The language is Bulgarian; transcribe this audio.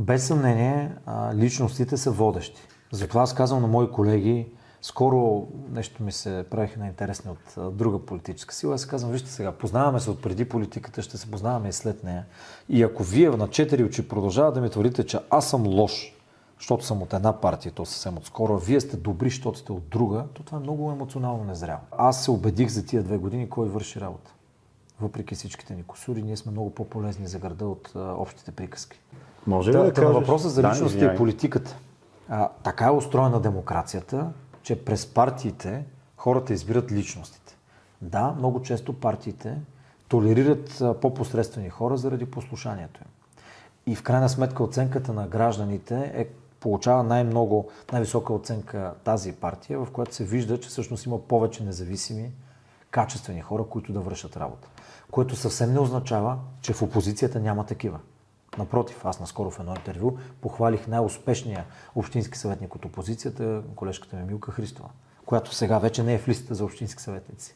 Без съмнение, личностите са водещи. Затова аз казвам на мои колеги, скоро нещо ми се правиха на интересни от друга политическа сила. Аз казвам, вижте сега, познаваме се от преди политиката, ще се познаваме и след нея. И ако вие на 4 очи продължавате да ми твърдите, че аз съм лош, защото съм от една партия, то съвсем отскоро, а вие сте добри, защото сте от друга, то това е много емоционално незряло. Аз се убедих за тия 2 години кой върши работа. Въпреки всичките ни кусури, ние сме много по-полезни за града от общите приказки. Може ли да кажеш? На въпроса за личността и политиката. Така е устроена демокрацията, че през партиите хората избират личностите. Да, много често партиите толерират по-посредствени хора заради послушанието им. И в крайна сметка оценката на гражданите получава най-висока оценка тази партия, в която се вижда, че всъщност има повече независими, качествени хора, които да вършат работа. Което съвсем не означава, че в опозицията няма такива. Напротив, аз наскоро в едно интервю похвалих най-успешния общински съветник от опозицията, колежката ми Милка Христова, която сега вече не е в листата за общински съветници.